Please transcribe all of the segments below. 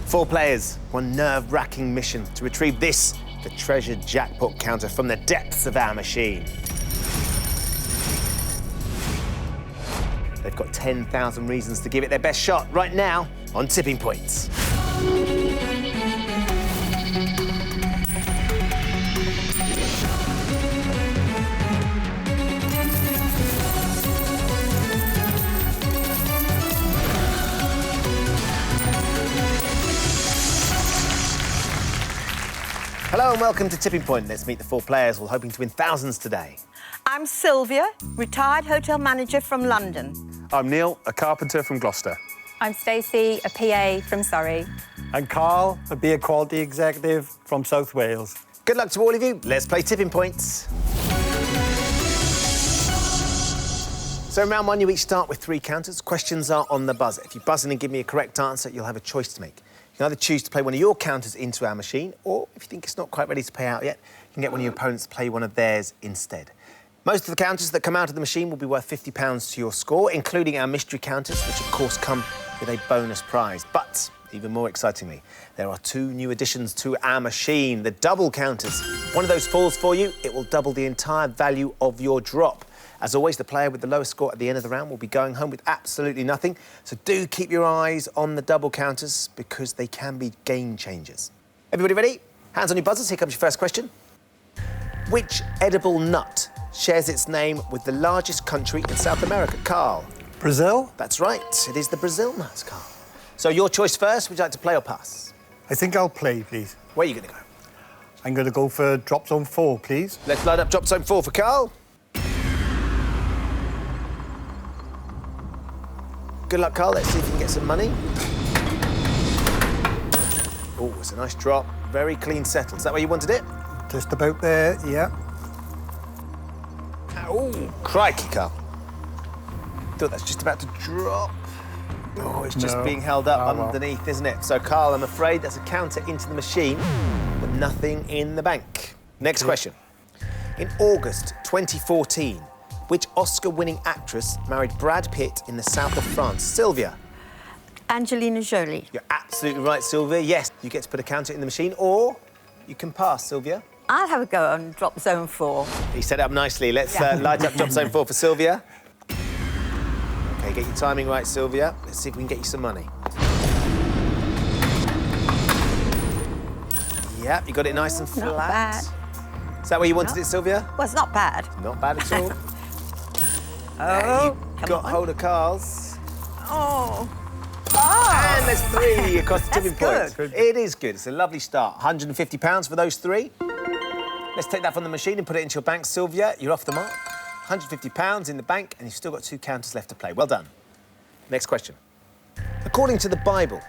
4 players, one nerve-wracking mission to retrieve this, the treasure jackpot counter from the depths of our machine. They've got 10,000 reasons to give it their best shot right now on Tipping Points. Hello and welcome to Tipping Point. Let's meet the 4 players, all hoping to win thousands today. I'm Sylvia, retired hotel manager from London. I'm Neil, a carpenter from Gloucester. I'm Stacey, a PA from Surrey. And Carl, a beer quality executive from South Wales. Good luck to all of you. Let's play Tipping Points. So in round 1, you each start with 3 counters. Questions are on the buzzer. If you buzz in and give me a correct answer, you'll have a choice to make. You can either choose to play one of your counters into our machine, or if you think it's not quite ready to pay out yet, you can get one of your opponents to play one of theirs instead. Most of the counters that come out of the machine will be worth £50 to your score, including our mystery counters, which of course come with a bonus prize. But even more excitingly, there are 2 new additions to our machine, the double counters. One of those falls for you, it will double the entire value of your drop. As always, the player with the lowest score at the end of the round will be going home with absolutely nothing. So do keep your eyes on the double counters because they can be game changers. Everybody ready? Hands on your buzzers. Here comes your first question. Which edible nut shares its name with the largest country in South America? Carl. Brazil? That's right. It is the Brazil nut, Carl. So your choice first. Would you like to play or pass? I think I'll play, please. Where are you going to go? I'm going to go for drop zone 4, please. Let's line up drop zone 4 for Carl. Good luck, Carl. Let's see if you can get some money. Oh, it's a nice drop. Very clean settle. Is that where you wanted it? Just about there, yeah. Oh, crikey, Carl. Thought that's just about to drop. Oh, it's just being held up underneath, isn't it? So, Carl, I'm afraid that's a counter into the machine, but nothing in the bank. Next question. In August 2014, which Oscar-winning actress married Brad Pitt in the south of France? Sylvia. Angelina Jolie. You're absolutely right, Sylvia. Yes, you get to put a counter in the machine, or you can pass, Sylvia. I'll have a go on drop zone 4. You set it up nicely. Let's light up drop zone 4 for Sylvia. OK, get your timing right, Sylvia. Let's see if we can get you some money. Yep, you got it nice and flat. Not bad. Is that where you wanted it, Sylvia? Well, it's not bad. Not bad at all. Oh, you got hold of Carl's. Oh. And there's 3 across the tipping That's point. It is good. It's a lovely start. £150 for those 3. Let's take that from the machine and put it into your bank, Sylvia. You're off the mark. £150 in the bank, and you've still got 2 counters left to play. Well done. Next question. According to the Bible,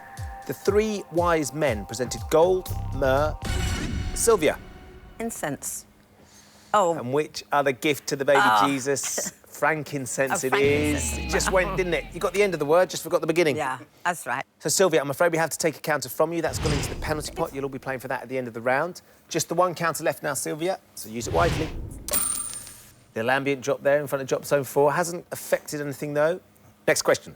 the 3 wise men presented gold, myrrh, Sylvia. Incense. Oh. And which other gift to the baby Jesus? Frankincense it is. It just went, didn't it? You got the end of the word, just forgot the beginning. Yeah, that's right. So, Sylvia, I'm afraid we have to take a counter from you. That's gone into the penalty pot. You'll all be playing for that at the end of the round. Just the 1 counter left now, Sylvia, so use it wisely. The ambient drop there in front of drop zone 4 hasn't affected anything, though. Next question.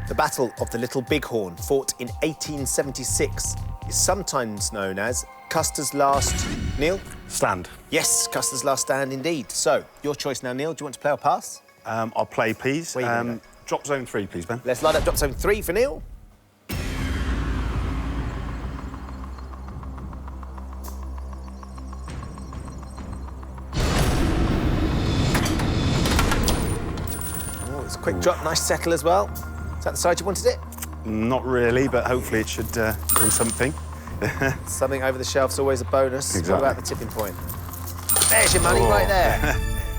The Battle of the Little Bighorn, fought in 1876, is sometimes known as Custer's Last... Neil? Stand. Yes, Custer's Last Stand, indeed. So, your choice now, Neil. Do you want to play or pass? I'll play, please. Where are you gonna go? Drop zone 3, please, Ben. Let's line up drop zone 3 for Neil. Oh, it's a quick drop. Nice settle as well. Is that the side you wanted it? Not really, but hopefully it should bring something. Something over the shelf's always a bonus. Exactly. What about the tipping point? There's your money right there.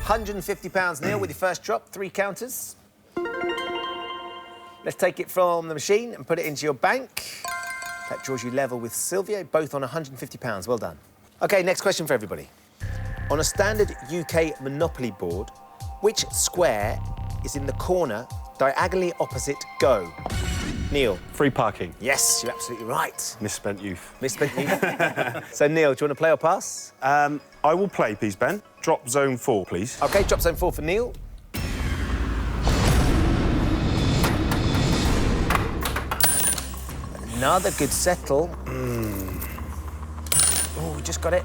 £150, Neil, with your first drop. 3 counters. Let's take it from the machine and put it into your bank. That draws you level with Sylvia, both on £150. Well done. OK, next question for everybody. On a standard UK Monopoly board, which square is in the corner diagonally opposite Go? Neil. Free parking. Yes, you're absolutely right. Misspent youth. Misspent youth. So, Neil, do you want to play or pass? I will play, please, Ben. Drop zone 4, please. OK, drop zone 4 for Neil. Another good settle. Oh, we just got it.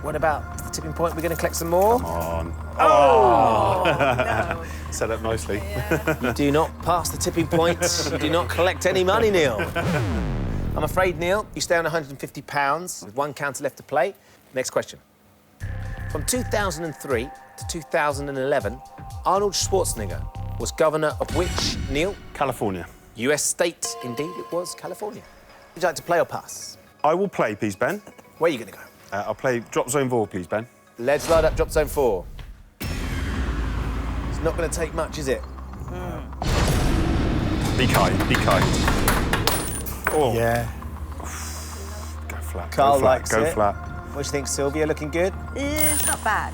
What about the tipping point? We're going to collect some more? Come on. Oh! No. Set up nicely. You do not pass the tipping point. You do not collect any money, Neil. I'm afraid, Neil, you stay on £150 with one counter left to play. Next question. From 2003 to 2011, Arnold Schwarzenegger was governor of which, Neil? California. US state, indeed, it was California. Would you like to play or pass? I will play, please, Ben. Where are you going to go? I'll play drop zone 4, please, Ben. Let's light up drop zone 4. It's not going to take much, is it? Be kind, be kind. Oh. Yeah. Go flat, Carl go flat, likes go it. flat. What do you think, Sylvia? Looking good? It's not bad.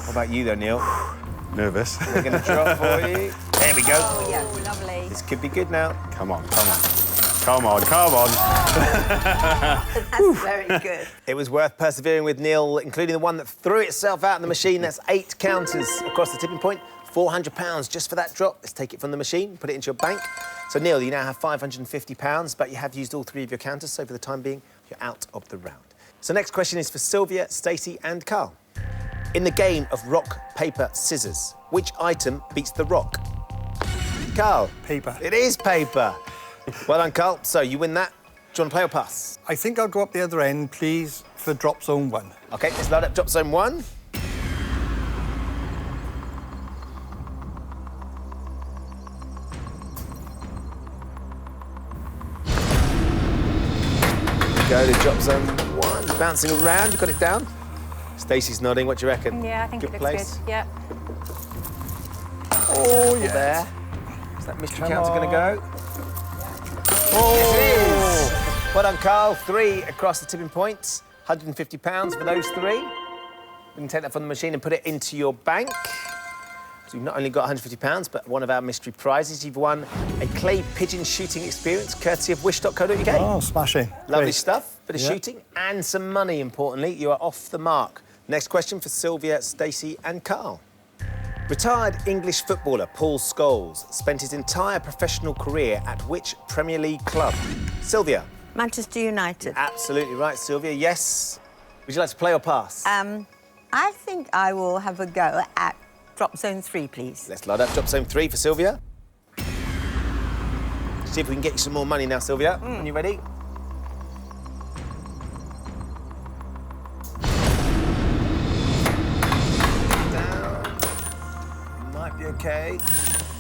What about you, though, Neil? Nervous. We're going to drop for you. There we go. Oh, yeah, lovely. This could be good now. Come on, come on. Come on, come on. That's very good. It was worth persevering with, Neil, including the one that threw itself out in the machine. That's 8 counters across the tipping point. £400 just for that drop. Let's take it from the machine, put it into your bank. So, Neil, you now have £550, but you have used all 3 of your counters, so for the time being, you're out of the round. So next question is for Sylvia, Stacey and Carl. In the game of rock, paper, scissors, which item beats the rock? Carl. Paper. It is paper. Well done, Carl. So you win that. Do you want to play or pass? I think I'll go up the other end, please, for drop zone 1. OK, let's load up drop zone 1. Go to drop zone 1. Bouncing around. You got it down? Stacey's nodding. What do you reckon? Yeah, I think good it place? looks good. Yeah. Oh, yeah. There. Is that mystery Come counter going to on. go? Oh! Yes, it is. Well done, Carl. 3 across the tipping points. £150 for those 3. We can take that from the machine and put it into your bank. So you've not only got £150, but one of our mystery prizes. You've won a clay pigeon shooting experience, courtesy of wish.co.uk. Oh, smashing. Lovely Great. stuff. Bit of shooting and some money, importantly. You are off the mark. Next question for Sylvia, Stacey and Carl. Retired English footballer Paul Scholes spent his entire professional career at which Premier League club? Sylvia. Manchester United. Absolutely right, Sylvia. Yes. Would you like to play or pass? I think I will have a go at drop zone 3, please. Let's load up drop zone 3 for Sylvia. See if we can get you some more money now, Sylvia. Are you ready? Down. Might be OK.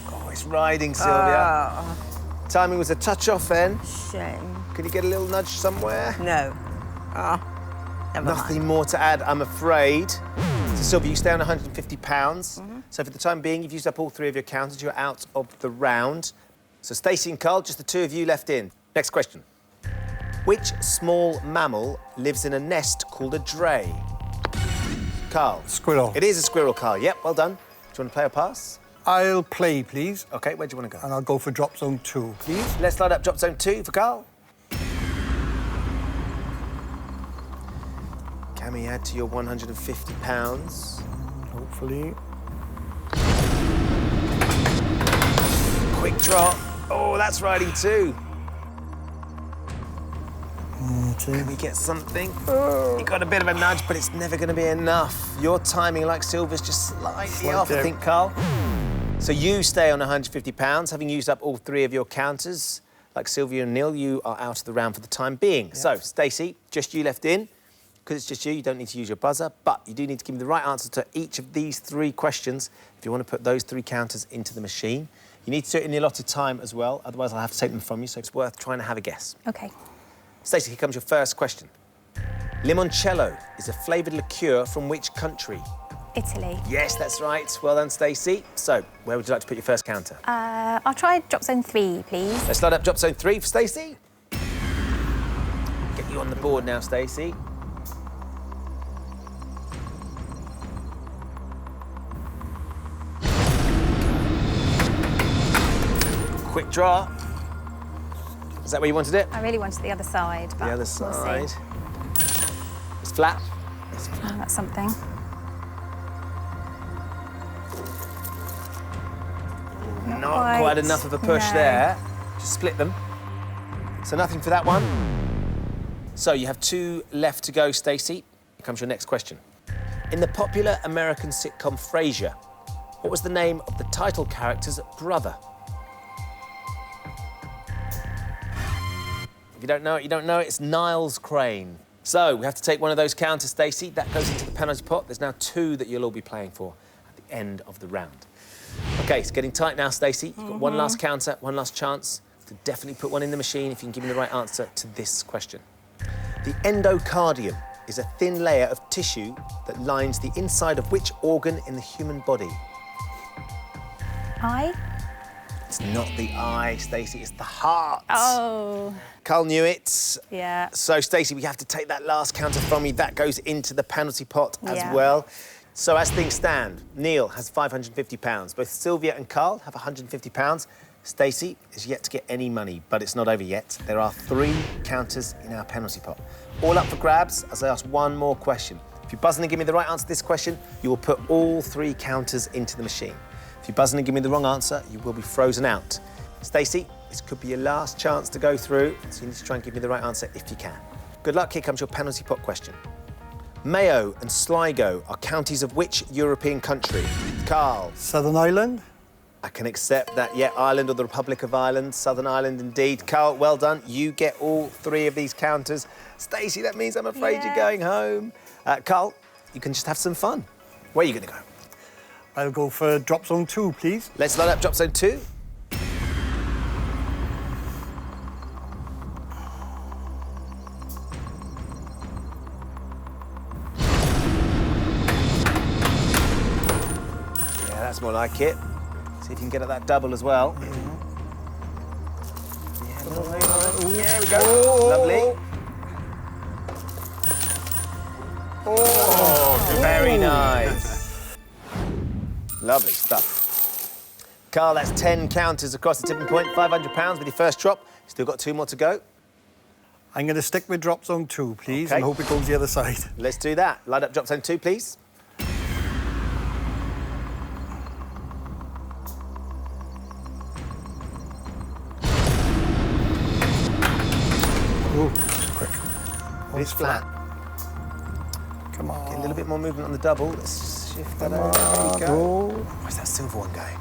Oh, it's riding, Sylvia. Timing was a touch off then. Shame. Can you get a little nudge somewhere? No. Never Nothing mind. more to add, I'm afraid. So, Sylvia, you stay on £150. So, for the time being, you've used up all 3 of your counters. You're out of the round. So, Stacey and Carl, just the 2 of you left in. Next question. Which small mammal lives in a nest called a dray? Carl. Squirrel. It is a squirrel, Carl. Yep, well done. Do you want to play or pass? I'll play, please, OK, where do you want to go? and I'll go for drop zone 2, please. Let's light up drop zone 2 for Carl. Can we add to your £150? Hopefully. Quick drop. Oh, that's riding too. Can we get something? You got a bit of a nudge, but it's never going to be enough. Your timing, like Sylvia's, just slightly off, I think, Carl. So you stay on £150, having used up all 3 of your counters. Like Sylvia and Neil, you are out of the round for the time being. Yep. So, Stacey, just you left in. Because it's just you, you don't need to use your buzzer, but you do need to give me the right answer to each of these 3 questions if you want to put those 3 counters into the machine. You need to do it in the allotted time as well, otherwise I'll have to take them from you, so it's worth trying to have a guess. OK. Stacey, here comes your first question. Limoncello is a flavoured liqueur from which country? Italy. Yes, that's right. Well done, Stacey. So, where would you like to put your first counter? I'll try drop zone 3, please. Let's start up drop zone 3 for Stacey. Get you on the board now, Stacey. Quick draw. Is that where you wanted it? I really wanted the other side, but The other we'll side. see. It's flat. Oh, that's something. Not quite enough of a push there. Just split them. So nothing for that one. So you have 2 left to go, Stacey. Here comes your next question. In the popular American sitcom Frasier, what was the name of the title character's brother? If you don't know it, you don't know it. It's Niles Crane. So we have to take one of those counters, Stacey. That goes into the penalty pot. There's now 2 that you'll all be playing for at the end of the round. OK, it's getting tight now, Stacey. You've got one last counter, one last chance to definitely put one in the machine if you can give me the right answer to this question. The endocardium is a thin layer of tissue that lines the inside of which organ in the human body? Eye? It's not the eye, Stacey, it's the heart. Oh. Carl knew it. Yeah. So, Stacey, we have to take that last counter from you. That goes into the penalty pot as Yeah. well. So, as things stand, Neil has £550. Both Sylvia and Carl have £150. Stacey is yet to get any money, but it's not over yet. There are 3 counters in our penalty pot. All up for grabs as I ask one more question. If you buzz in and give me the right answer to this question, you will put all 3 counters into the machine. If you buzz in and give me the wrong answer, you will be frozen out. Stacey, this could be your last chance to go through, so you need to try and give me the right answer if you can. Good luck, here comes your penalty pot question. Mayo and Sligo are counties of which European country? Carl. Southern Ireland. I can accept that, yeah, Ireland or the Republic of Ireland, Southern Ireland indeed. Carl, well done. You get all 3 of these counters. Stacey, that means I'm afraid you're going home. Carl, you can just have some fun. Where are you going to go? I'll go for drop zone 2, please. Let's line up drop zone 2. Yeah, that's more like it. See if you can get at that double as well. Yeah, there we go. Lovely. Oh, very nice. Lovely stuff. Carl, that's 10 counters across the tipping point, £500 with your first drop. Still got 2 more to go. I'm going to stick with drop zone 2, please, Okay. and hope it goes the other side. Let's do that. Line up drop zone 2, please. Oh, quick. It's flat. Come on. Get a little bit more movement on the double. Let's shift that over. There we go. Go. Where's that silver one going?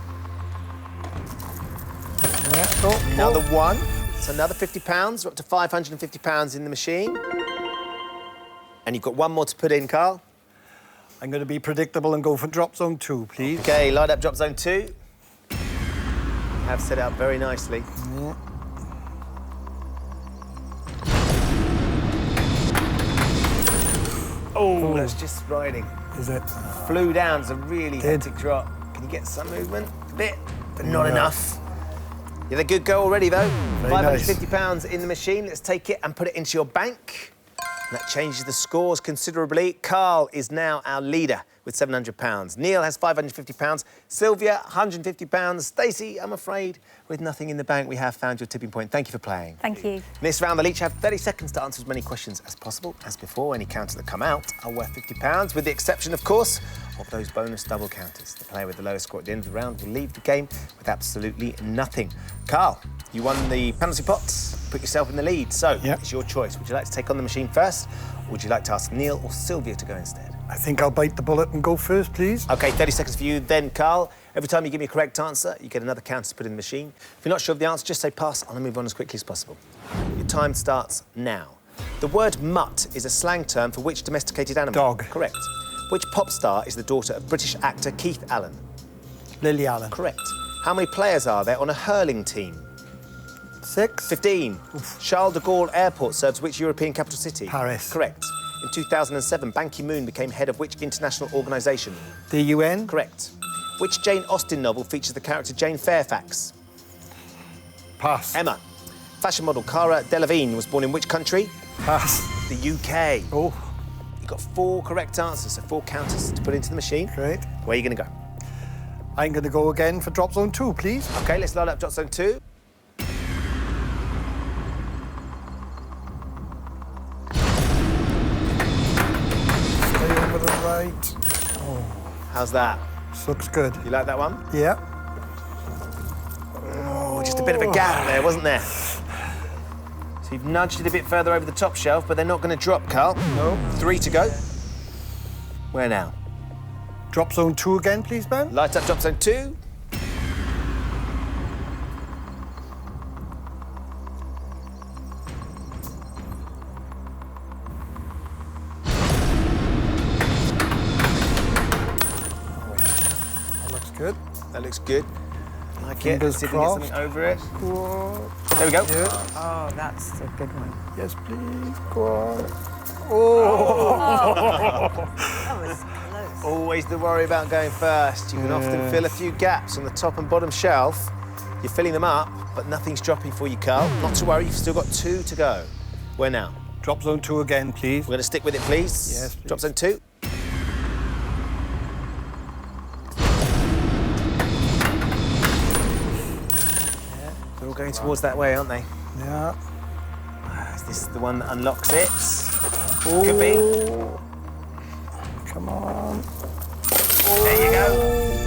Yeah. Oh, Another one. It's another £50. We're up to £550 in the machine. And you've got 1 more to put in, Carl. I'm going to be predictable and go for drop zone 2, please. OK, line up drop zone 2. You have set it up very nicely. Yeah. Oh, that's just riding. Is it? Flew down. It's a really Did. hectic drop. Can you get some movement? A bit, but not enough. You had a good go already, though. Very nice. £550 in the machine. Let's take it and put it into your bank. And that changes the scores considerably. Carl is now our leader with £700. Neil has £550. Sylvia, £150. Stacey, I'm afraid, with nothing in the bank, we have found your tipping point. Thank you for playing. Thank you. In this round, they'll each have 30 seconds to answer as many questions as possible. As before, any counters that come out are worth £50, with the exception, of course, of those bonus double counters. The player with the lowest score at the end of the round will leave the game with absolutely nothing. Carl, you won the penalty pot, put yourself in the lead. So, Yep. It's your choice. Would you like to take on the machine first, or would you like to ask Neil or Sylvia to go instead? I think I'll bite the bullet and go first, please. OK, 30 seconds for you then, Carl. Every time you give me a correct answer, you get another counter to put in the machine. If you're not sure of the answer, just say pass. I'll move on as quickly as possible. Your time starts now. The word mutt is a slang term for which domesticated animal? Dog. Correct. Which pop star is the daughter of British actor Keith Allen? Lily Allen. Correct. How many players are there on a hurling team? 6. 15. Charles de Gaulle Airport serves which European capital city? Paris. Correct. In 2007, Ban Ki-moon became head of which international organisation? The UN. Correct. Which Jane Austen novel features the character Jane Fairfax? Pass. Emma. Fashion model Cara Delevingne was born in which country? Pass. The UK. Oh, You've got 4 correct answers, so 4 counters to put into the machine. great. Where are you going to go? I'm going to go again for drop zone 2, please. OK, let's line up drop zone 2. Stay over the right. How's that? This looks good. You like that one? Yeah. Oh, just a bit of a gap there, wasn't there? So you've nudged it a bit further over the top shelf, but they're not going to drop, Carl. No. 3 to go. Where now? Drop zone 2 again, please, Ben. Light up drop zone 2. That looks good. That looks good. Like it. Fingers See if we can get crossed. something over it. Whoa. There we go. Yeah. Oh, that's a good one. Yes, please. Go on. Oh. That was close. Always the worry about going first. You can often fill a few gaps on the top and bottom shelf. You're filling them up, but nothing's dropping for you, Carl. Not to worry, you've still got 2 to go. Where now? Drop zone 2 again, please. We're going to stick with it, please. Yes, please. Drop zone 2. They're all going towards that way, aren't they? Yeah. Is this the one that unlocks it? Could be. Come on. There you go.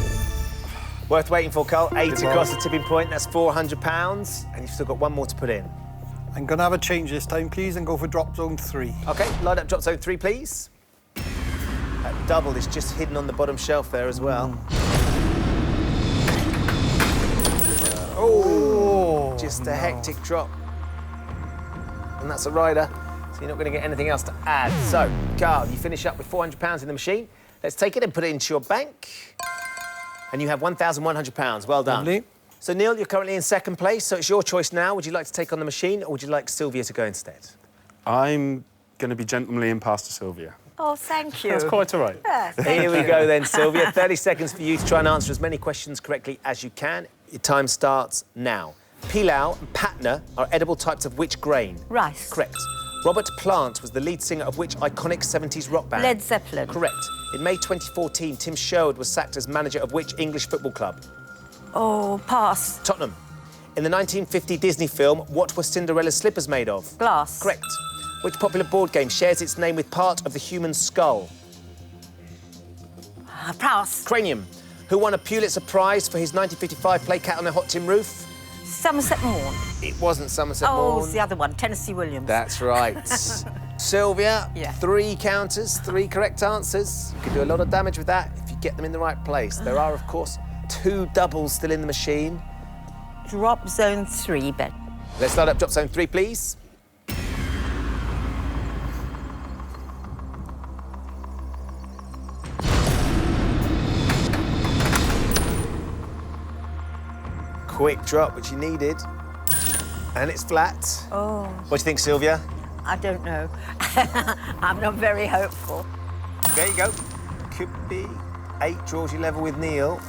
Worth waiting for, Carl. 8 across the tipping point. That's £400, and you've still got 1 more to put in. I'm going to have a change this time, please, and go for drop zone 3. OK, light up drop zone 3, please. That double is just hidden on the bottom shelf there as well. Oh, just a hectic drop. And that's a rider, so you're not going to get anything else to add. So, Carl, you finish up with £400 in the machine. Let's take it and put it into your bank. And you have £1,100. Well done. Lovely. So, Neil, you're currently in second place, so it's your choice now. Would you like to take on the machine, or would you like Sylvia to go instead? I'm going to be gentlemanly and pass to Sylvia. Oh, thank you. That's quite all right. Yes. Here we go then, Sylvia. 30 seconds for you to try and answer as many questions correctly as you can. Your time starts now. Pilau and patna are edible types of which grain? Rice. Correct. Robert Plant was the lead singer of which iconic 70s rock band? Led Zeppelin. Correct. In May 2014, Tim Sherwood was sacked as manager of which English football club? Oh, pass. Tottenham. In the 1950 Disney film, what were Cinderella's slippers made of? Glass. Correct. Which popular board game shares its name with part of the human skull? Pass. Cranium. Who won a Pulitzer Prize for his 1955 play Cat on a Hot Tin Roof? Somerset Maugham. It wasn't Somerset Oh, Maugham. it's the other one, Tennessee Williams. That's right. Sylvia, Yeah. 3 counters, 3 correct answers. You can do a lot of damage with that if you get them in the right place. There are, of course, 2 doubles still in the machine. Drop zone 3, Ben. Let's start up drop zone 3, please. Quick drop, which you needed. And it's flat. Oh, What do you think, Sylvia? I don't know. I'm not very hopeful. There you go. Could be 8, draws you level with Neil.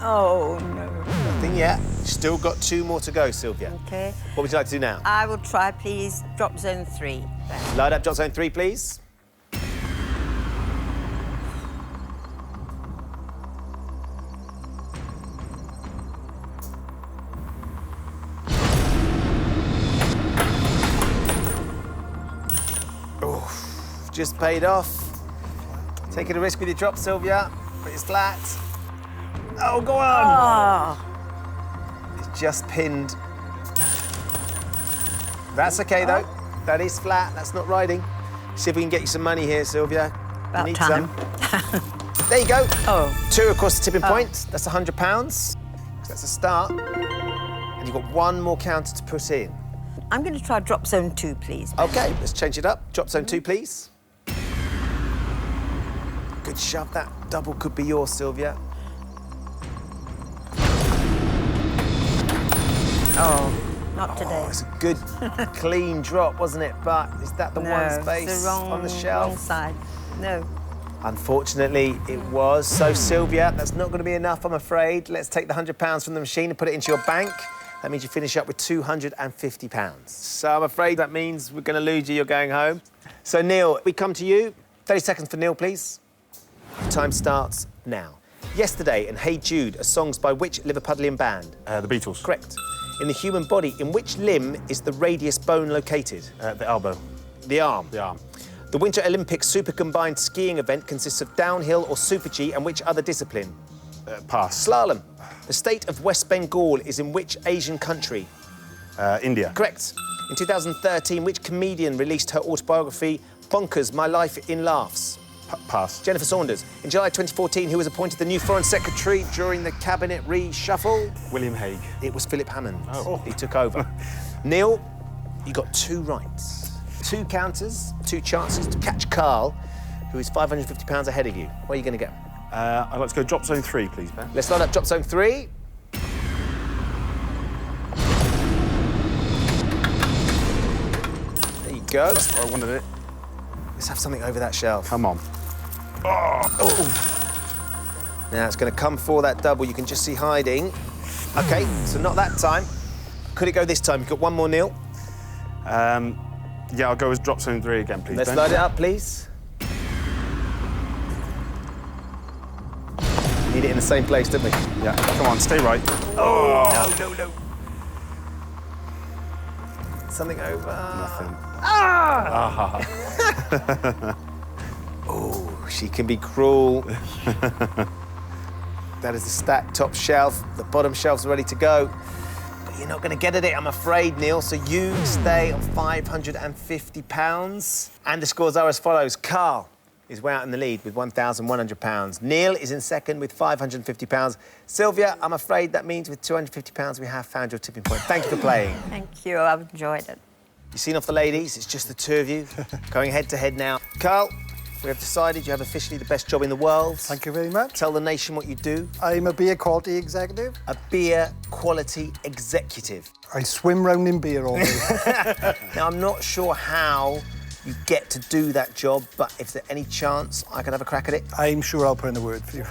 Oh, no. Nothing yet. Still got 2 more to go, Sylvia. OK. What would you like to do now? I will try, please, drop zone 3, Ben. Light up drop zone 3, please. Oof, just paid off. Taking a risk with your drop, Sylvia, but it's flat. Oh, go on! Oh, It's just pinned. That's okay, though. That is flat. That's not riding. See if we can get you some money here, Sylvia. You about need time. some. There you go. Oh. 2 across the tipping point. That's £100. That's a start. And you've got 1 more counter to put in. I'm going to try drop zone 2, please. OK, let's change it up. Drop zone 2, please. Good shove. That double could be yours, Sylvia. Oh, not today. Oh, it's a good, clean drop, wasn't it? But is that the No, one it's space the wrong, on the shelf? wrong side. No. Unfortunately, it was. So, Sylvia, that's not going to be enough, I'm afraid. Let's take the £100 from the machine and put it into your bank. That means you finish up with £250. So I'm afraid that means we're going to lose you. You're going home. So, Neil, we come to you. 30 seconds for Neil, please. Time starts now. Yesterday and Hey Jude are songs by which Liverpudlian band? The Beatles. Correct. In the human body, in which limb is the radius bone located? The elbow. The arm. The arm. The Winter Olympic Super Combined skiing event consists of downhill or Super G and which other discipline? Pass. Slalom. The state of West Bengal is in which Asian country? India. Correct. In 2013, which comedian released her autobiography, Bonkers, My Life in Laughs? Pass. Jennifer Saunders. In July 2014, who was appointed the new Foreign Secretary during the cabinet reshuffle? William Hague. It was Philip Hammond. Oh. He took over. Neil, you got 2 rights. 2 counters, 2 chances to catch Carl, who is £550 ahead of you. Where are you going to go? I'd like to go drop zone 3, please, Ben. Let's line up drop zone 3. There you go. That's what I wanted it. Let's have something over that shelf. Come on. Now it's going to come for that double. You can just see hiding. OK, so not that time. Could it go this time? You've got 1 more, Neil. Yeah, I'll go with drop zone 3 again, please, Let's Ben. load it up, please. Need it in the same place, don't we? Yeah, come on, stay right. Oh, no. Something over. Nothing. Oh, she can be cruel. That is the stacked top shelf. The bottom shelf's ready to go. But you're not going to get at it, I'm afraid, Neil. So you stay on £550. And the scores are as follows. Carl is way out in the lead with £1,100. Neil is in second with £550. Sylvia, I'm afraid that means with £250 we have found your tipping point. Thank you for playing. Thank you, I've enjoyed it. You've seen off the ladies, it's just the 2 of you going head-to-head now. Carl, we have decided you have officially the best job in the world. Thank you very much. Tell the nation what you do. I'm a beer quality executive. A beer quality executive. I swim round in beer all day. Now, I'm not sure how you get to do that job, but if there's any chance I could have a crack at it. I'm sure I'll put in a word for you.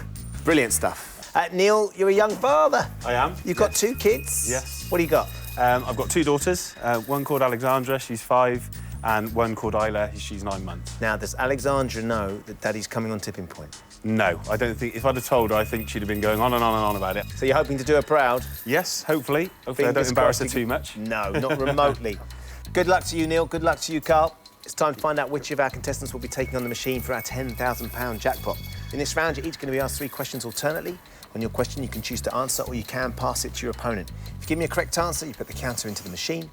Brilliant stuff. Neil, you're a young father. I am. You've got 2 kids? Yes. What do you got? I've got 2 daughters, one called Alexandra, she's 5, and one called Isla, she's 9 months. Now, does Alexandra know that Daddy's coming on Tipping Point? No, I don't think, if I'd have told her, I think she'd have been going on and on and on about it. So you're hoping to do her proud? Yes, hopefully. Hopefully I Fingers don't embarrass her crossed too much. No, not remotely. Good luck to you, Neil. Good luck to you, Carl. It's time to find out which of our contestants will be taking on the machine for our £10,000 jackpot. In this round, you're each going to be asked 3 questions alternately. On your question, you can choose to answer or you can pass it to your opponent. If you give me a correct answer, you put the counter into the machine.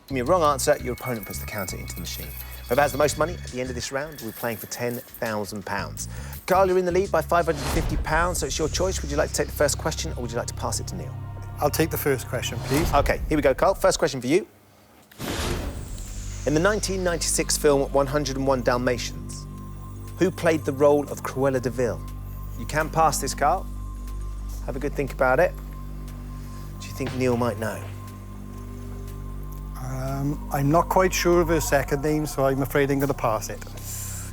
Give me a wrong answer, your opponent puts the counter into the machine. Whoever has the most money at the end of this round will be playing for £10,000. Carl, you're in the lead by £550, so it's your choice. Would you like to take the first question or would you like to pass it to Neil? I'll take the first question, please. OK, here we go, Carl. First question for you. In the 1996 film 101 Dalmatians, who played the role of Cruella de Vil? You can pass this, Carl. Have a good think about it. Do you think Neil might know? I'm not quite sure of her second name, so I'm afraid I'm going to pass it.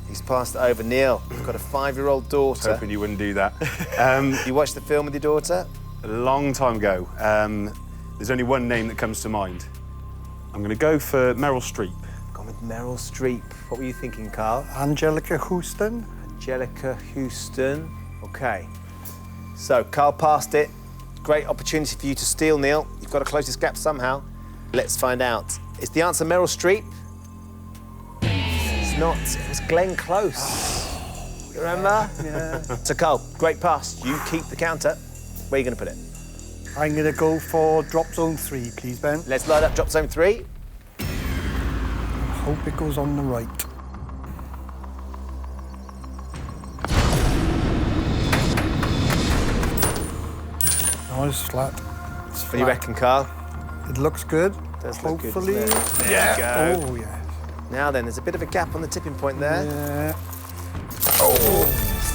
He's passed it over. Neil, you've got a 5-year-old daughter. Hoping you wouldn't do that. You watched the film with your daughter? A long time ago. There's only one name that comes to mind. I'm going to go for Meryl Streep. Gone with Meryl Streep. What were you thinking, Carl? Angelica Houston. Angelica Houston. OK. So, Carl passed it. Great opportunity for you to steal, Neil. You've got to close this gap somehow. Let's find out. Is the answer Meryl Streep? It's not. It was Glenn Close. You remember? Yeah. So, Carl, great pass. You keep the counter. Where are you going to put it? I'm going to go for drop zone 3, please, Ben. Let's load up drop zone 3. I hope it goes on the right. No, it's flat. It's What do you reckon, Carl? It looks good. Does look good, Hopefully. doesn't it? There you go. Oh, yes. Now then, there's a bit of a gap on the tipping point there. Yeah. Oh,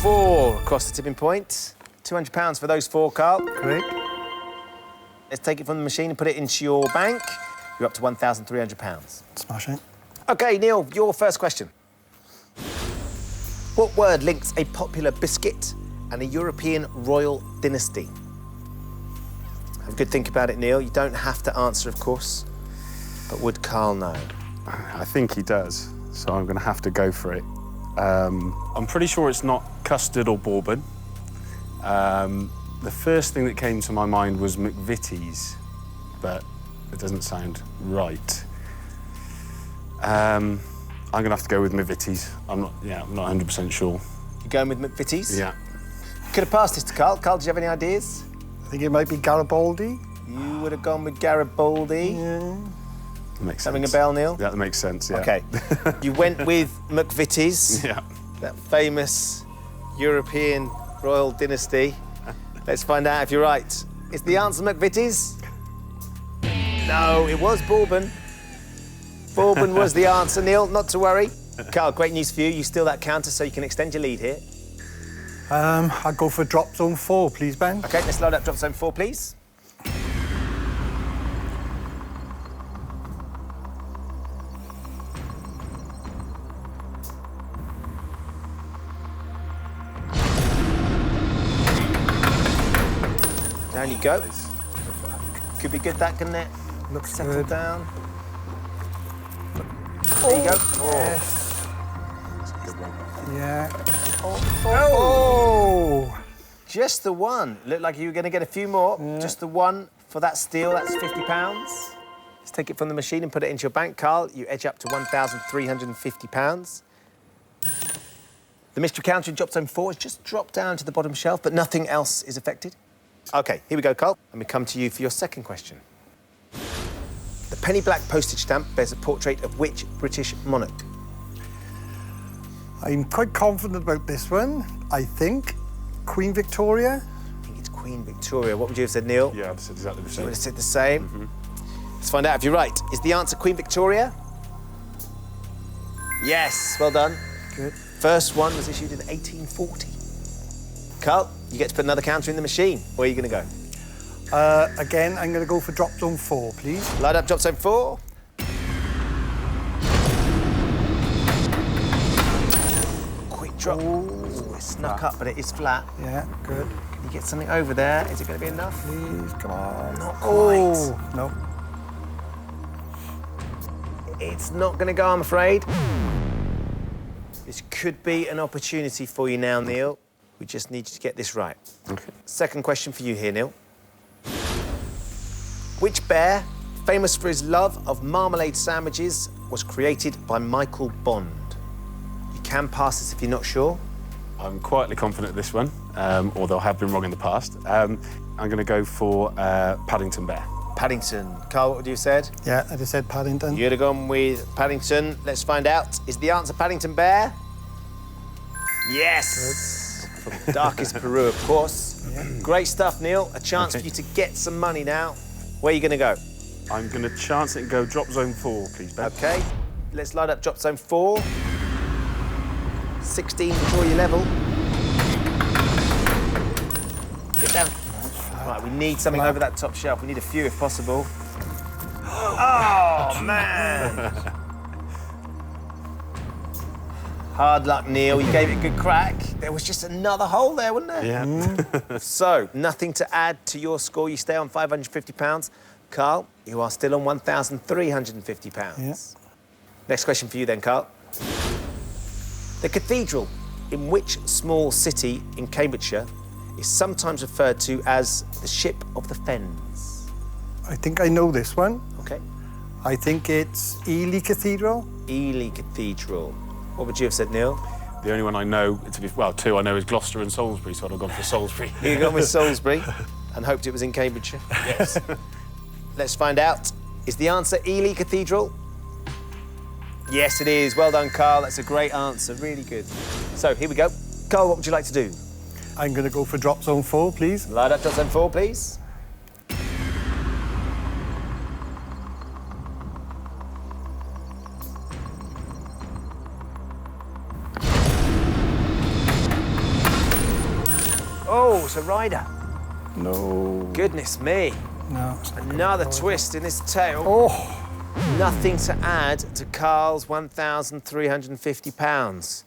4 across the tipping point. £200 for those 4, Carl. Great. Let's take it from the machine and put it into your bank. You're up to £1,300. Smashing. OK, Neil, your first question. What word links a popular biscuit and a European royal dynasty? Have a good think about it, Neil. You don't have to answer, of course. But would Carl know? I think he does, so I'm going to have to go for it. I'm pretty sure it's not custard or bourbon. The first thing that came to my mind was McVitie's, but it doesn't sound right. I'm going to have to go with McVitie's. I'm not 100% sure. You going with McVitie's? Yeah. could have passed this to Carl. Carl, do you have any ideas? I think it might be Garibaldi. You would have gone with Garibaldi. Yeah. Makes sense. Having a bell, Neil? That makes sense, yeah. OK. You went with McVitie's, Yeah. that famous European royal dynasty. Let's find out if you're right. Is the answer McVitie's? No, it was Bourbon. Bourbon was the answer, Neil, not to worry. Carl, great news for you. You steal that counter so you can extend your lead here. I'll go for drop zone 4, please, Ben. OK, let's load up drop zone 4, please. Down you go. Could be good, that, couldn't it? Looks Settle good. down. There you go. Yes. Yeah. Oh! Just the one. Looked like you were going to get a few more. Yeah. Just the one for that steal. That's £50. Let's take it from the machine and put it into your bank, Carl. You edge up to £1,350. The mystery counter in drop zone 4 has just dropped down to the bottom shelf, but nothing else is affected. OK, here we go, Carl. And we come to you for your second question. The penny black postage stamp bears a portrait of which British monarch? I'm quite confident about this one. I think Queen Victoria. I think it's Queen Victoria. What would you have said, Neil? Yeah, I'd said exactly the You same. would have said the same. Let's find out if you're right. Is the answer Queen Victoria? Yes, well done. Good. First one was issued in 1840. Carl, you get to put another counter in the machine. Where are you going to go? Again, I'm going to go for drop zone 4, please. Light up drop zone 4. Quick drop. Ooh, it snuck up, but it is flat. Yeah, good. Can you get something over there? Is it going to be enough? Please, come on. Not quite. Oh, no. It's not going to go, I'm afraid. This could be an opportunity for you now, Neil. We just need you to get this right. Okay. Second question for you here, Neil. Which bear, famous for his love of marmalade sandwiches, was created by Michael Bond? You can pass this if you're not sure. I'm quietly confident of this one, although I have been wrong in the past. I'm going to go for Paddington Bear. Paddington. Carl, what would you have said? Yeah, I just said Paddington. You'd have gone with Paddington. Let's find out. Is the answer Paddington Bear? Yes! From darkest Peru, of course. Yeah. Great stuff, Neil. A chance for you to get some money now. Where are you going to go? I'm going to chance it and go drop zone 4, please, Ben. OK. Let's light up drop zone 4. 16 to draw your level. Get down. Right, we need something over that top shelf. We need a few if possible. Oh, man! Hard luck, Neil. You gave it a good crack. There was just another hole there, wasn't there? Yeah. So, nothing to add to your score. You stay on £550. Carl, you are still on £1,350. Yeah. Next question for you then, Carl. The cathedral in which small city in Cambridgeshire is sometimes referred to as the Ship of the Fens? I think I know this one. OK. I think it's Ely Cathedral. Ely Cathedral. What would you have said, Neil? The only one I know, well, two I know is Gloucester and Salisbury, so I'd have gone for Salisbury. You gone with Salisbury and hoped it was in Cambridgeshire? Yes. Let's find out. Is the answer Ely Cathedral? Yes, it is. Well done, Carl. That's a great answer. Really good. So, here we go. Carl, what would you like to do? I'm going to go for drop zone 4, please. Light up drop zone 4, please. Oh, it's a rider. No. Goodness me. No. It's not Another twist in this tale. Oh. Nothing to add to Carl's £1,350.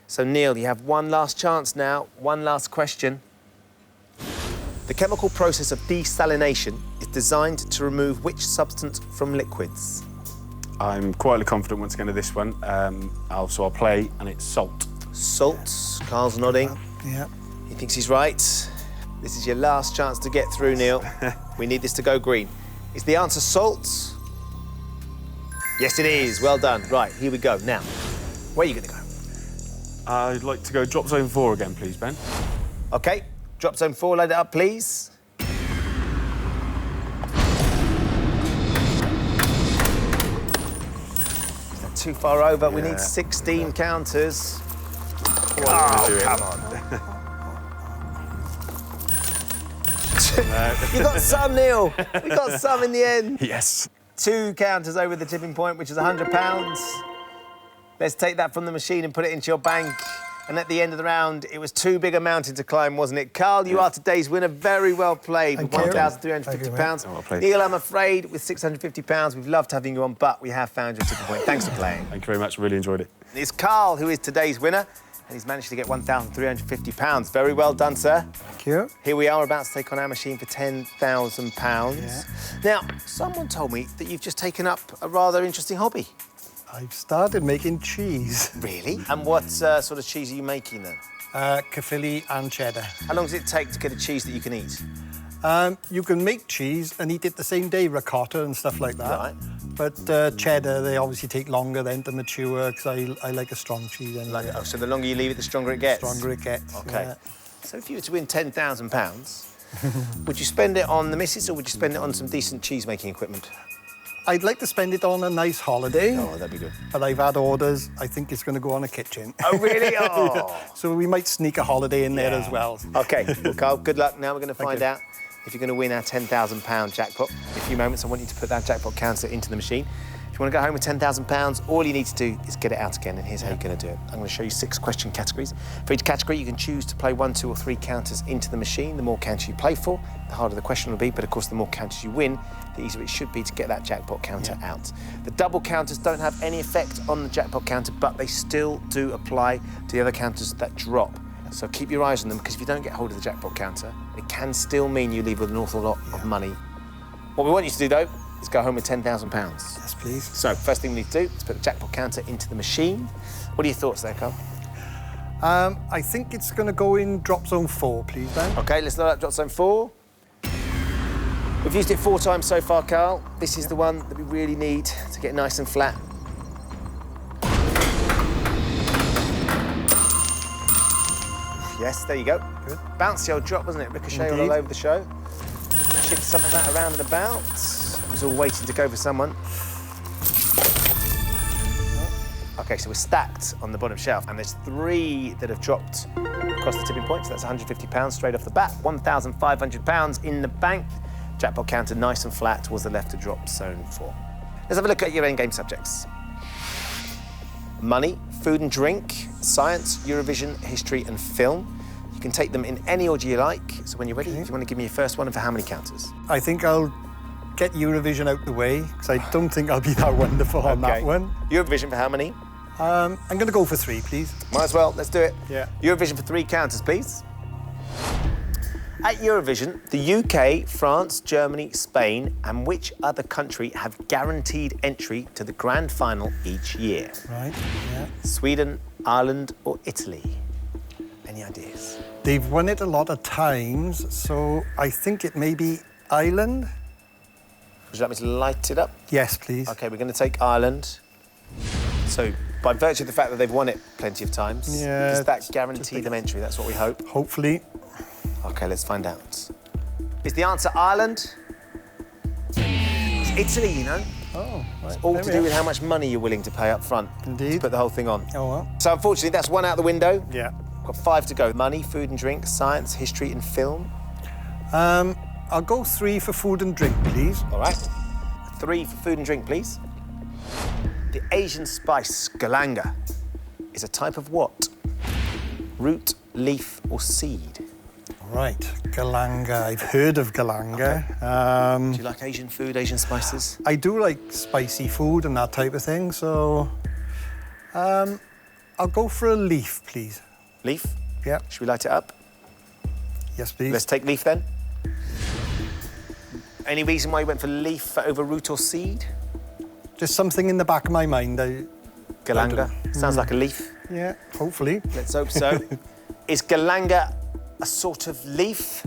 So, Neil, you have one last chance now. One last question. The chemical process of desalination is designed to remove which substance from liquids? I'm quietly confident once again of this one. So I'll play, and it's salt. Salt. Carl's nodding. Yeah. He thinks he's right. This is your last chance to get through, Neil. We need this to go green. Is the answer salt? Yes, it is. Well done. Right, here we go. Now, where are you going to go? I'd like to go drop zone 4 again, please, Ben. OK, drop zone 4, load it up, please. Is that too far over? We need 16 counters. Oh, come on. You got some, Neil. We got some in the end. Yes. 2 counters over the tipping point, which is £100. Let's take that from the machine and put it into your bank. And at the end of the round, it was too big a mountain to climb, wasn't it? Carl, you are today's winner. Very well played with £1,350. Well played. Neil, I'm afraid, with £650, we've loved having you on, but we have found your tipping point. Thanks for playing. Thank you very much. Really enjoyed it. It's Carl who is today's winner, and he's managed to get £1,350. Very well done, sir. Thank you. Here we are about to take on our machine for £10,000. Now, someone told me that you've just taken up a rather interesting hobby. I've started making cheese. Really? And what sort of cheese are you making then? Cathedral and cheddar. How long does it take to get a cheese that you can eat? You can make cheese and eat it the same day, ricotta and stuff like that. Right. But cheddar, they obviously take longer then to mature because I like a strong cheese anyway. Oh, so the longer you leave it, the stronger it gets? Stronger it gets. OK. Yeah. So if you were to win £10,000, would you spend it on the missus or would you spend it on some decent cheese-making equipment? I'd like to spend it on a nice holiday. Oh, that'd be good. But I've had orders. I think it's going to go on a kitchen. Oh, really? Oh. So we might sneak a holiday in there as well. OK, well, Carl, good luck. Now we're going to find you. out if you're going to win our £10,000 jackpot. In a few moments, I want you to put that jackpot counter into the machine. If you want to go home with £10,000, all you need to do is get it out again, and here's how you're going to do it. I'm going to show you 6 question categories. For each category, you can choose to play 1, 2 or 3 counters into the machine. The more counters you play for, the harder the question will be, but of course, the more counters you win, the easier it should be to get that jackpot counter out. The double counters don't have any effect on the jackpot counter, but they still do apply to the other counters that drop. So keep your eyes on them, because if you don't get hold of the jackpot counter, it can still mean you leave with an awful lot of money. What we want you to do, though, is go home with £10,000. Yes, please. So, first thing we need to do is put the jackpot counter into the machine. What are your thoughts there, Carl? I think it's going to go in drop zone 4, please, Dan. OK, let's load up drop zone 4. We've used it 4 times so far, Carl. This is the one that we really need to get nice and flat. Yes, there you go. Good. Bouncy old drop, wasn't it? Ricochet Indeed. all over the show. Shift some of that around and about. It was all waiting to go for someone. OK, so we're stacked on the bottom shelf, and there's 3 that have dropped across the tipping point, so that's £150 straight off the bat. £1,500 in the bank. Jackpot counter nice and flat towards the left of drop zone 4. Let's have a look at your endgame subjects. Money, food and drink, science, Eurovision, history and film. You can take them in any order you like. So when you're ready, if you want to give me your first one, and for how many counters? I think I'll get Eurovision out the way, because I don't think I'll be that wonderful on that one. Eurovision for how many? I'm going to go for 3, please. Might as well, let's do it. Yeah. Eurovision for 3 counters, please. At Eurovision, the UK, France, Germany, Spain, and which other country have guaranteed entry to the grand final each year? Right, yeah. Sweden, Ireland, or Italy? Any ideas? They've won it a lot of times, so I think it may be Ireland. Would you like me to light it up? Yes, please. OK, we're going to take Ireland. So, by virtue of the fact that they've won it plenty of times, does that guarantee them entry? That's what we hope. Hopefully. OK, let's find out. Is the answer Ireland? It's Italy, you know. Oh, right. It's all to do with how much money you're willing to pay up front Indeed. to put the whole thing on. Oh, well. So, unfortunately, that's 1 out the window. Yeah. Got 5 to go. Money, food and drink, science, history and film. I'll go 3 for food and drink, please. All right. 3 for food and drink, please. The Asian spice galanga is a type of what? Root, leaf or seed? Right, galanga. I've heard of galanga. Do you like Asian food, Asian spices? I do like spicy food and that type of thing, so I'll go for a leaf, please. Leaf? Yeah. Should we light it up? Yes, please. Let's take leaf then. Any reason why you went for leaf over root or seed? Just something in the back of my mind. Galanga. Sounds like a leaf. Yeah, hopefully. Let's hope so. Is galanga a sort of leaf?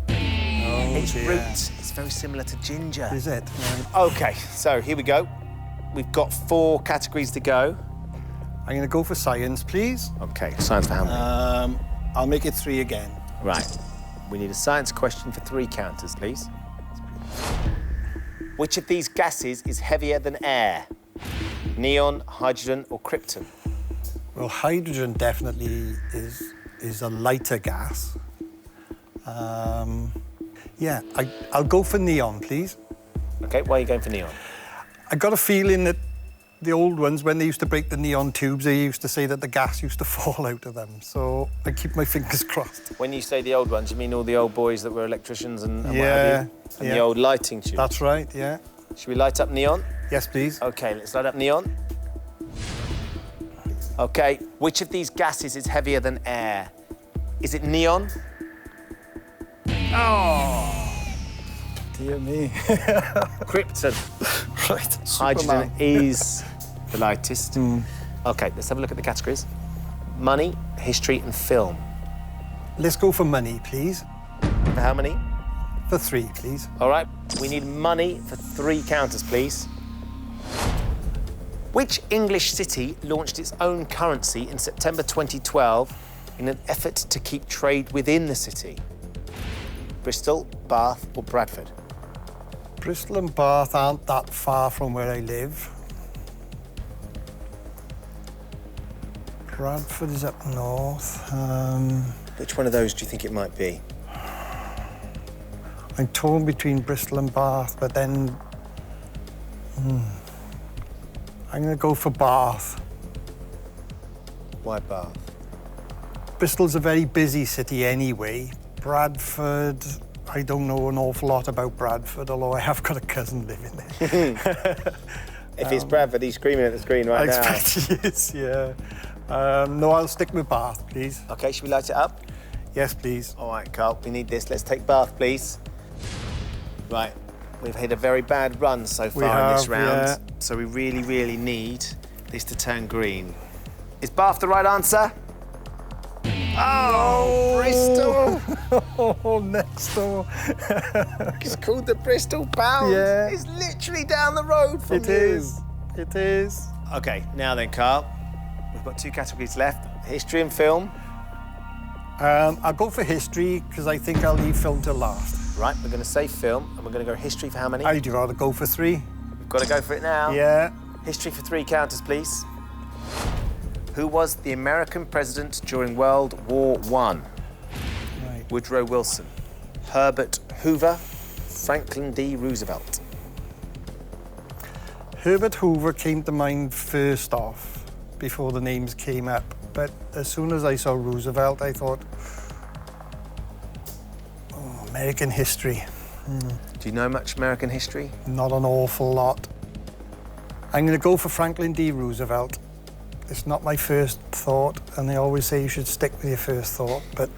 Its root is very similar to ginger. Is it? Right. OK, so here we go. We've got 4 categories to go. I'm going to go for science, please. OK, science for how many? I'll make it 3 again. Right. We need a science question for 3 counters, please. Which of these gases is heavier than air? Neon, hydrogen, or krypton? Well, hydrogen definitely is a lighter gas. Yeah, I'll go for neon, please. OK, why are you going for neon? I got a feeling that the old ones, when they used to break the neon tubes, they used to say that the gas used to fall out of them. So I keep my fingers crossed. When you say the old ones, you mean all the old boys that were electricians and what Yeah, have you? And the old lighting tubes? That's right, yeah. Should we light up neon? Yes, please. OK, let's light up neon. OK, which of these gases is heavier than air? Is it neon? Dear me. Krypton. Right, Hydrogen Superman. is the lightest. OK, let's have a look at the categories. Money, history and film. Let's go for money, please. For how many? For 3, please. All right, we need money for 3 counters, please. Which English city launched its own currency in September 2012 in an effort to keep trade within the city? Bristol, Bath or Bradford? Bristol and Bath aren't that far from where I live. Bradford is up north. Which one of those do you think it might be? I'm torn between Bristol and Bath, but then... I'm going to go for Bath. Why Bath? Bristol's a very busy city anyway. Bradford, I don't know an awful lot about Bradford, although I have got a cousin living there. If it's Bradford, he's screaming at the screen right now. I expect he is, yeah. No, I'll stick with Bath, please. OK, should we light it up? Yes, please. All right, Carl, we need this. Let's take Bath, please. Right, we've had a very bad run so far in this round, yeah. so we really, really need this to turn green. Is Bath the right answer? Oh, Bristol! Oh, next door. It's called the Bristol Pound. Yeah. It's literally down the road from It you. is. It is. OK, now then, Carl, we've got 2 categories left, history and film. I'll go for history, because I think I'll leave film till last. Right, we're going to say film, and we're going to go history for how many? I'd rather go for 3. We've got to go for it now. Yeah. History for 3 counters, please. Who was the American president during World War I? Right. Woodrow Wilson, Herbert Hoover, Franklin D. Roosevelt. Herbert Hoover came to mind first off, before the names came up. But as soon as I saw Roosevelt, I thought, oh, American history. Do you know much American history? Not an awful lot. I'm going to go for Franklin D. Roosevelt. It's not my first thought, and they always say you should stick with your first thought, but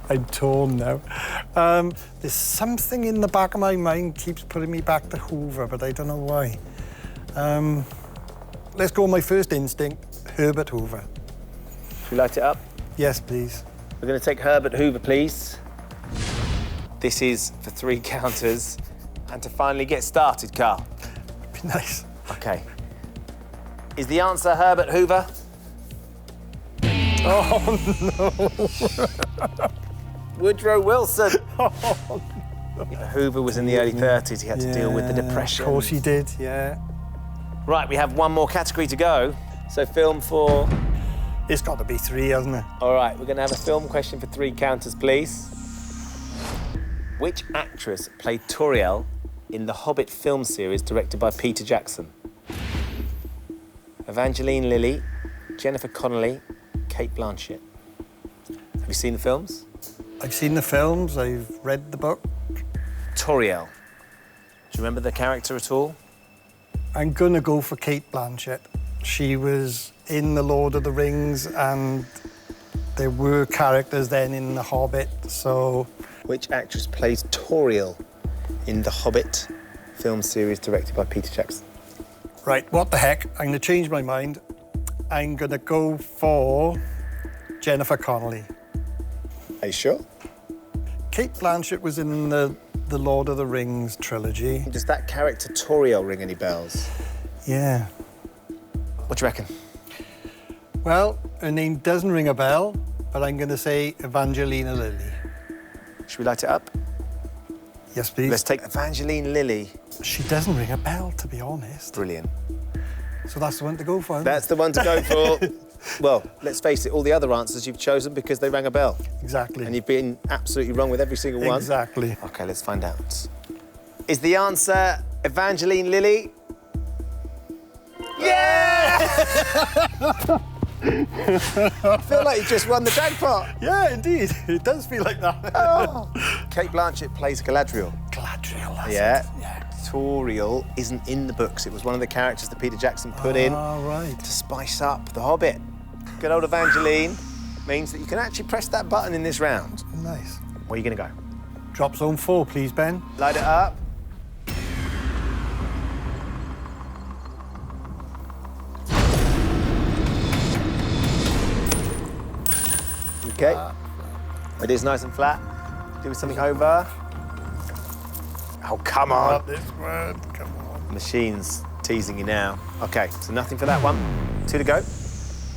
I'm torn now. There's something in the back of my mind keeps putting me back to Hoover, but I don't know why. Let's go with my first instinct, Herbert Hoover. Should we light it up? Yes, please. We're going to take Herbert Hoover, please. This is for 3 counters. And to finally get started, Carl. Be nice. OK. Is the answer Herbert Hoover? Oh, no. Woodrow Wilson. Hoover was in the early 30s. He had to deal with the Depression. Of course he did, yeah. Right, we have one more category to go. So film for... It's got to be 3, hasn't it? All right, we're going to have a film question for 3 counters, please. Which actress played Toriel in the Hobbit film series directed by Peter Jackson? Evangeline Lilly, Jennifer Connelly, Kate Blanchett. Have you seen the films? I've seen the films, I've read the book. Toriel. Do you remember the character at all? I'm gonna go for Kate Blanchett. She was in The Lord of the Rings, and there were characters then in The Hobbit, so... Which actress plays Toriel in the Hobbit film series directed by Peter Jackson? Right, what the heck? I'm gonna change my mind. I'm gonna go for Jennifer Connelly. Are you sure? Kate Blanchett was in the Lord of the Rings trilogy. Does that character Toriel ring any bells? Yeah. What do you reckon? Well, her name doesn't ring a bell, but I'm going to say Evangelina Lilly. Should we light it up? Yes, please. Let's take Evangeline Lilly. She doesn't ring a bell, to be honest. Brilliant. So that's the one to go for, isn't That's it? the one to go for. Well, let's face it, all the other answers you've chosen because they rang a bell. Exactly. And you've been absolutely wrong with every single one. Exactly. OK, let's find out. Is the answer Evangeline Lilly? Yeah! I feel like you just won the jackpot. Yeah, indeed. It does feel like that. Oh. Kate Blanchett plays Galadriel. Galadriel, that's Yeah. it. Yeah. Toriel isn't in the books. It was one of the characters that Peter Jackson put in All right. to spice up The Hobbit. Good old Evangeline means that you can actually press that button in this round. Nice. Where are you going to go? Drop zone 4, please, Ben. Light it up. OK. It is nice and flat. Do something over. Oh, come on. Not this word. Come on. Machine's teasing you now. OK, so nothing for that one. 2 to go.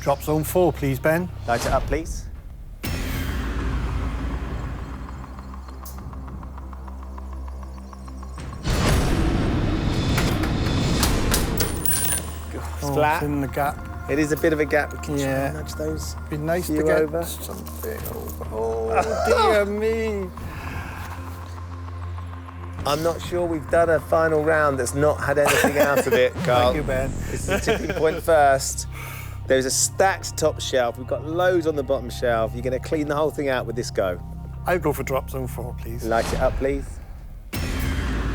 Drop zone 4, please, Ben. Light it up, please. It's flat. It's in the gap. It is a bit of a gap. We can try Yeah. and nudge those. Be nice few to get over. something over. Oh, dear me. I'm not sure we've done a final round that's not had anything out of it, Carl. Thank you, Ben. This is the tipping point first. There's a stacked top shelf. We've got loads on the bottom shelf. You're going to clean the whole thing out with this go. I'll go for drop zone 4, please. Light it up, please.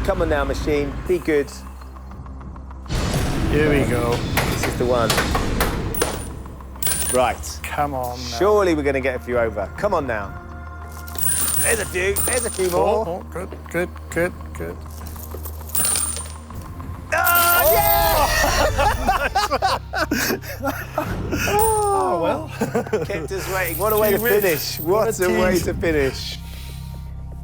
Come on now, machine. Be good. Here we go. This is the one. Right. Come on now. Surely we're going to get a few over. Come on now. There's a few. There's a few more. Oh, good, good, good, good. Oh, yeah! Oh, well. Kept us waiting. What a way to Gee whiz. finish. What What a a way tease. to finish.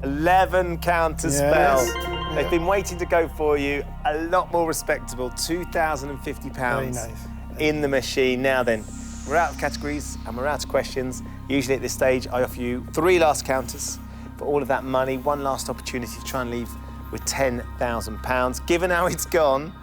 11 counter Yes. spell. They've been waiting to go for you. A lot more respectable. £2,050 Very nice. in the machine. Now then, we're out of categories and we're out of questions. Usually at this stage, I offer you 3 last counters for all of that money. One last opportunity to try and leave with £10,000. Given how it's gone,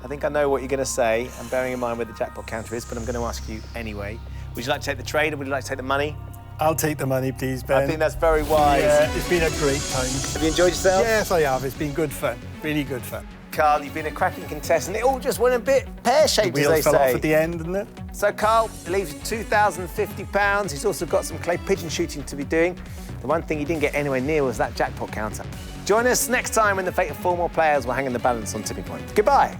I think I know what you're going to say, and bearing in mind where the jackpot counter is, but I'm going to ask you anyway. Would you like to take the trade or would you like to take the money? I'll take the money, please, Ben. I think that's very wise. Yeah, it's been a great time. Have you enjoyed yourself? Yes, I have. It's been good fun. Really good fun. Carl, you've been a cracking contestant. It all just went a bit pear-shaped, The as they wheels fell say. off at the end, didn't it? So Carl leaves with £2,050. He's also got some clay pigeon shooting to be doing. The one thing he didn't get anywhere near was that jackpot counter. Join us next time when the fate of 4 more players will hang in the balance on Tipping Point. Goodbye.